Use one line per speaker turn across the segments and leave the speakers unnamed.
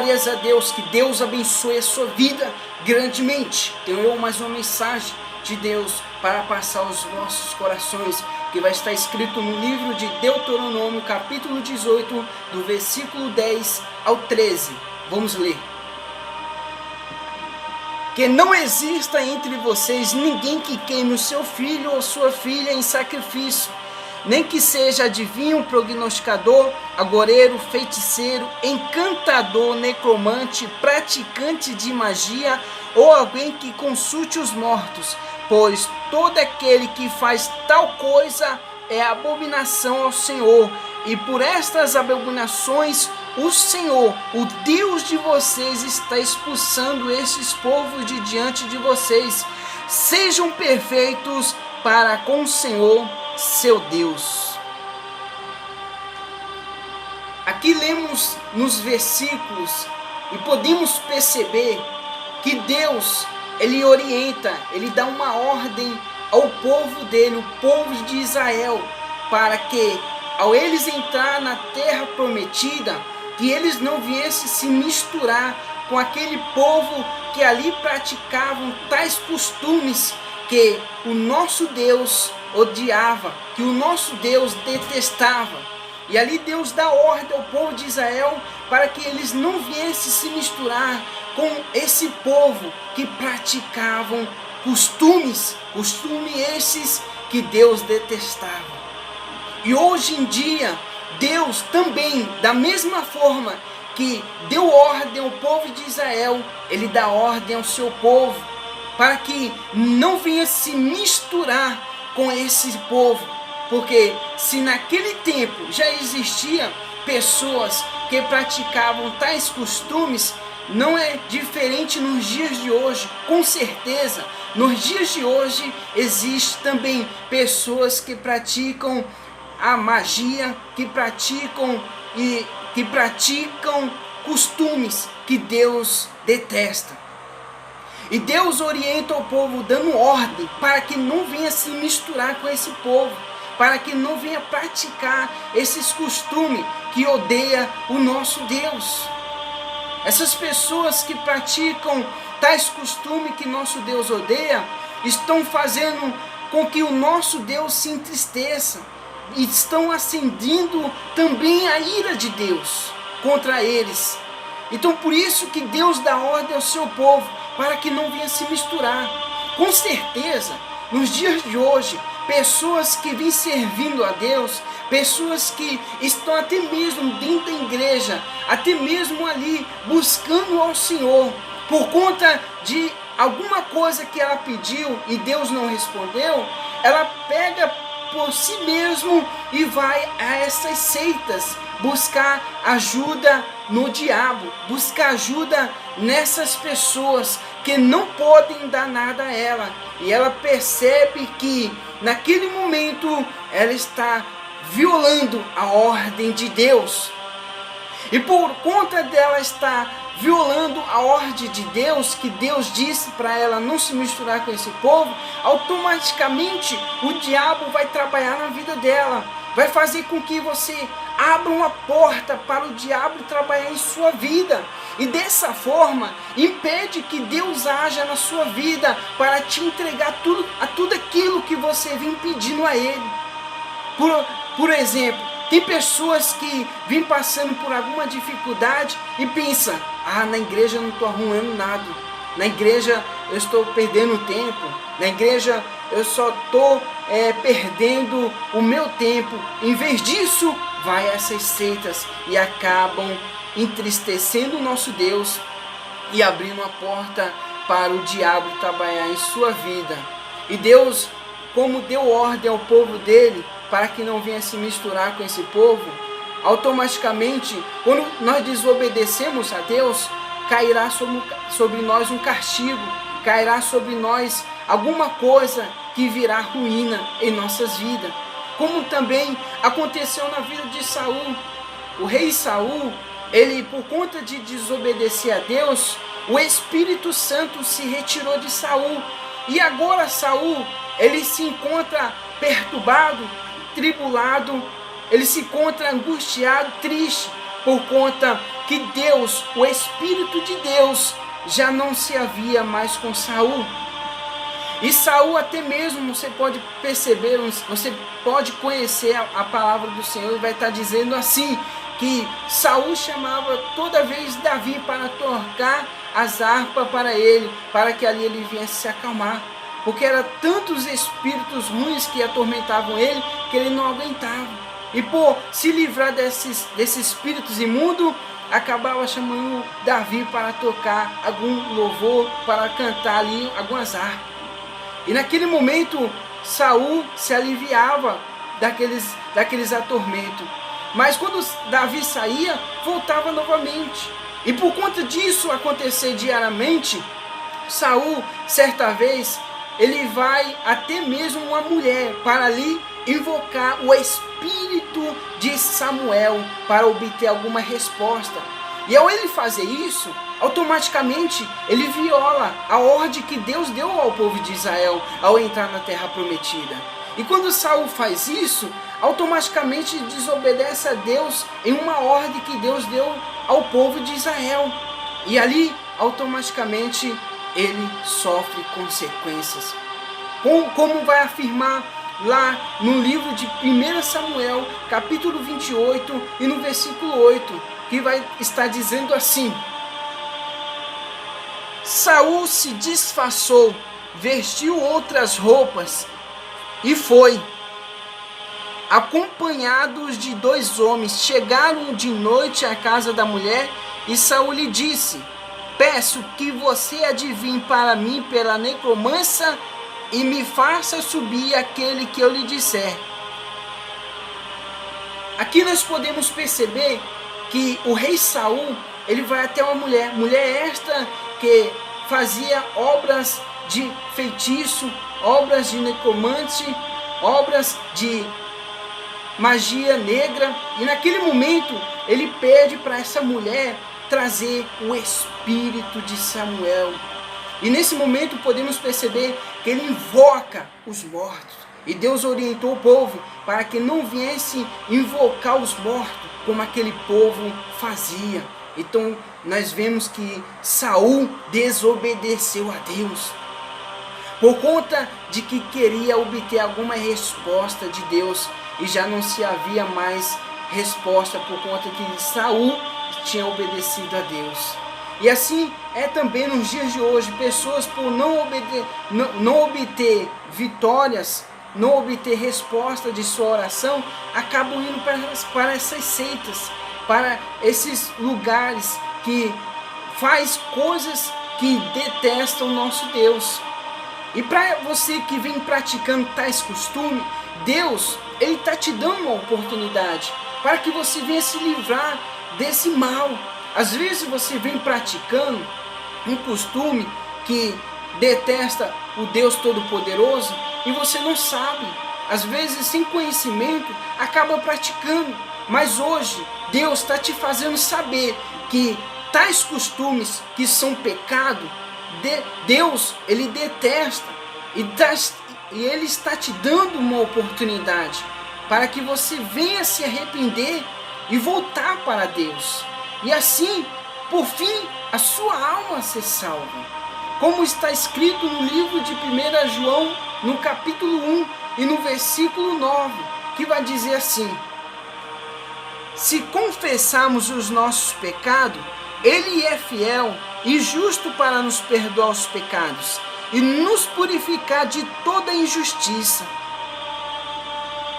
Glórias a Deus, que Deus abençoe a sua vida grandemente. Tenho eu mais uma mensagem de Deus para passar aos vossos corações, que vai estar escrito no livro de Deuteronômio, capítulo 18, do versículo 10 ao 13. Vamos ler. Que não exista entre vocês ninguém que queime o seu filho ou sua filha em sacrifício, nem que seja adivinho, prognosticador, agoreiro, feiticeiro, encantador, necromante, praticante de magia ou alguém que consulte os mortos, pois todo aquele que faz tal coisa é abominação ao Senhor, e por estas abominações o Senhor, o Deus de vocês, está expulsando esses povos de diante de vocês. Sejam perfeitos para com o Senhor, seu Deus. Aqui lemos nos versículos e podemos perceber que Deus, ele orienta, ele dá uma ordem ao povo dele, o povo de Israel, para que ao eles entrar na terra prometida, que eles não viessem se misturar com aquele povo que ali praticavam tais costumes que o nosso Deus odiava, que o nosso Deus detestava. E ali Deus dá ordem ao povo de Israel para que eles não viessem se misturar com esse povo que praticavam costumes esses que Deus detestava. E hoje em dia, Deus também, da mesma forma que deu ordem ao povo de Israel, ele dá ordem ao seu povo, para que não venha se misturar com esse povo. Porque se naquele tempo já existiam pessoas que praticavam tais costumes, não é diferente nos dias de hoje. Com certeza, nos dias de hoje existe também pessoas que praticam a magia, que praticam costumes que Deus detesta. E Deus orienta o povo dando ordem para que não venha se misturar com esse povo, para que não venha praticar esses costumes que odeia o nosso Deus. Essas pessoas que praticam tais costumes que nosso Deus odeia, estão fazendo com que o nosso Deus se entristeça, e estão acendendo também a ira de Deus contra eles. Então por isso que Deus dá ordem ao seu povo, para que não venha se misturar. Com certeza, nos dias de hoje, pessoas que vêm servindo a Deus, pessoas que estão até mesmo dentro da igreja, até mesmo ali buscando ao Senhor, por conta de alguma coisa que ela pediu e Deus não respondeu, ela pega por si mesmo e vai a essas seitas buscar ajuda no diabo, buscar ajuda nessas pessoas que não podem dar nada a ela, e ela percebe que naquele momento ela está violando a ordem de Deus, e por conta dela estar violando a ordem de Deus, que Deus disse para ela não se misturar com esse povo, automaticamente o diabo vai trabalhar na vida dela, vai fazer com que você abra uma porta para o diabo trabalhar em sua vida, e dessa forma impede que Deus haja na sua vida para te entregar tudo aquilo que você vem pedindo a Ele. Por exemplo, tem pessoas que vêm passando por alguma dificuldade e pensam: na igreja eu não estou arrumando nada, na igreja eu estou perdendo tempo, na igreja eu só estou perdendo o meu tempo. Em vez disso, vai a essas seitas e acabam entristecendo o nosso Deus e abrindo a porta para o diabo trabalhar em sua vida. E Deus, como deu ordem ao povo dele para que não venha se misturar com esse povo, automaticamente, quando nós desobedecemos a Deus, cairá sobre nós um castigo, cairá sobre nós alguma coisa que virá ruína em nossas vidas. Como também aconteceu na vida de Saul. O rei Saul, ele, por conta de desobedecer a Deus, o Espírito Santo se retirou de Saul. E agora Saul, ele se encontra perturbado, tribulado, ele se encontra angustiado, triste, por conta que Deus, o Espírito de Deus, já não se havia mais com Saul. E Saul até mesmo, você pode perceber, você pode conhecer a palavra do Senhor e vai estar dizendo assim, que Saul chamava toda vez Davi para tocar as harpas para ele, para que ali ele viesse se acalmar. Porque eram tantos espíritos ruins que atormentavam ele, que ele não aguentava. E por se livrar desses espíritos imundos, acabava chamando Davi para tocar algum louvor, para cantar ali algumas harpas. E naquele momento, Saul se aliviava daqueles atormentos. Mas quando Davi saía, voltava novamente. E por conta disso acontecer diariamente, Saul, certa vez, ele vai até mesmo uma mulher para ali invocar o Espírito de Samuel para obter alguma resposta. E ao ele fazer isso, automaticamente ele viola a ordem que Deus deu ao povo de Israel ao entrar na terra prometida. E quando Saul faz isso, automaticamente desobedece a Deus em uma ordem que Deus deu ao povo de Israel. E ali, automaticamente, ele sofre consequências. Como vai afirmar lá no livro de 1 Samuel, capítulo 28 e no versículo 8, que vai estar dizendo assim: Saul se disfarçou, vestiu outras roupas e foi, acompanhados de 2 homens. Chegaram de noite à casa da mulher e Saul lhe disse: peço que você adivinhe para mim pela necromancia e me faça subir aquele que eu lhe disser. Aqui nós podemos perceber que o rei Saul, ele vai até uma mulher esta que fazia obras de feitiço, obras de necromante, obras de magia negra. E naquele momento ele pede para essa mulher trazer o Espírito de Samuel. E nesse momento podemos perceber que ele invoca os mortos. E Deus orientou o povo para que não viesse invocar os mortos como aquele povo fazia. Então nós vemos que Saul desobedeceu a Deus por conta de que queria obter alguma resposta de Deus, e já não se havia mais resposta por conta que Saul tinha obedecido a Deus. E assim é também nos dias de hoje, pessoas por não obter vitórias, não obter resposta de sua oração, acabam indo para essas seitas, para esses lugares que faz coisas que detestam o nosso Deus. E para você que vem praticando tais costumes, Deus, ele está te dando uma oportunidade para que você venha se livrar desse mal. Às vezes você vem praticando um costume que detesta o Deus Todo-Poderoso e você não sabe. Às vezes, sem conhecimento, acaba praticando. Mas hoje, Deus está te fazendo saber que tais costumes que são pecado, Deus, ele detesta. E ele está te dando uma oportunidade para que você venha se arrepender e voltar para Deus. E assim, por fim, a sua alma ser salva. Como está escrito no livro de 1 João, no capítulo 1 e no versículo 9, que vai dizer assim: se confessarmos os nossos pecados, Ele é fiel e justo para nos perdoar os pecados e nos purificar de toda injustiça.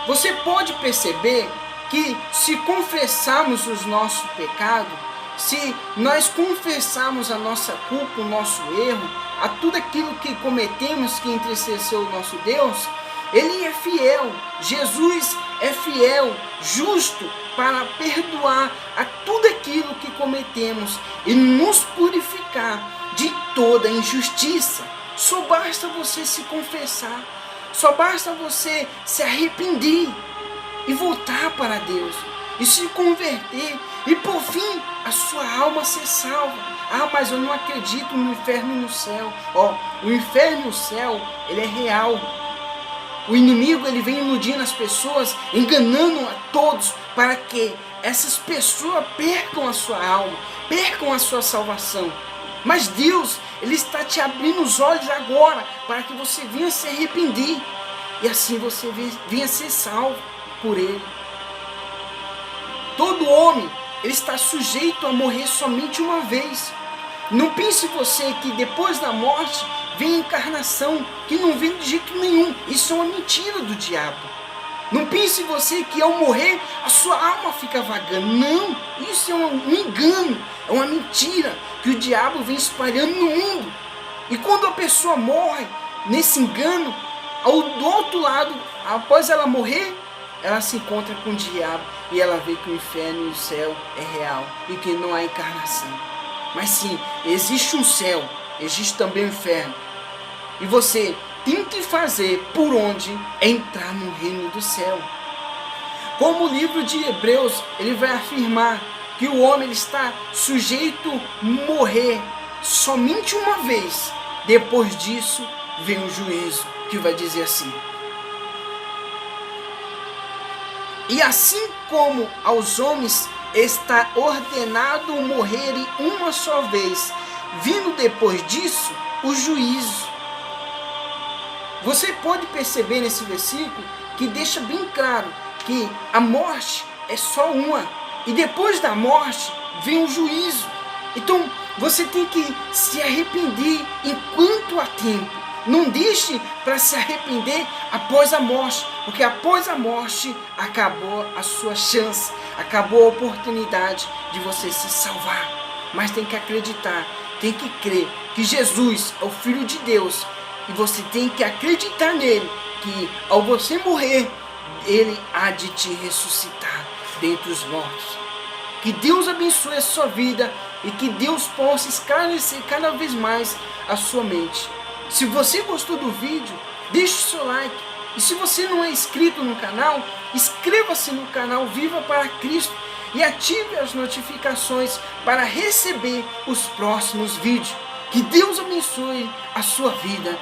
Você pode perceber que se confessarmos os nossos pecados, se nós confessarmos a nossa culpa, o nosso erro, a tudo aquilo que cometemos que entristeceu o nosso Deus, Ele é fiel, Jesus é fiel, justo para perdoar a tudo aquilo que cometemos e nos purificar de toda injustiça. Só basta você se confessar, só basta você se arrepender e voltar para Deus e se converter e por fim a sua alma ser salva. Ah, mas eu não acredito no inferno e no céu. O inferno e o céu, ele é real. O inimigo, ele vem iludindo as pessoas, enganando a todos para que essas pessoas percam a sua alma, percam a sua salvação. Mas Deus, Ele está te abrindo os olhos agora para que você venha se arrepender e assim você venha ser salvo por Ele. Todo homem, ele está sujeito a morrer somente uma vez. Não pense você que depois da morte vem a encarnação, que não vem de jeito nenhum. Isso é uma mentira do diabo. Não pense você que ao morrer a sua alma fica vagando. Não, isso é um engano, é uma mentira que o diabo vem espalhando no mundo. E quando a pessoa morre nesse engano, do outro lado, após ela morrer, ela se encontra com o diabo e ela vê que o inferno e o céu é real e que não há encarnação. Mas sim, existe um céu, existe também um inferno. E você tem que fazer por onde entrar no reino do céu. Como o livro de Hebreus, ele vai afirmar que o homem ele está sujeito a morrer somente uma vez. Depois disso, vem o juízo, que vai dizer assim: e assim como aos homens está ordenado morrerem uma só vez, vindo depois disso o juízo. Você pode perceber nesse versículo que deixa bem claro que a morte é só uma, e depois da morte vem o juízo. Então você tem que se arrepender enquanto há tempo. Não deixe para se arrepender após a morte, porque após a morte acabou a sua chance, acabou a oportunidade de você se salvar. Mas tem que acreditar, tem que crer que Jesus é o Filho de Deus. E você tem que acreditar nele, que ao você morrer, ele há de te ressuscitar dentre os mortos. Que Deus abençoe a sua vida e que Deus possa esclarecer cada vez mais a sua mente. Se você gostou do vídeo, deixe o seu like. E se você não é inscrito no canal, inscreva-se no canal Viva para Cristo e ative as notificações para receber os próximos vídeos. Que Deus abençoe a sua vida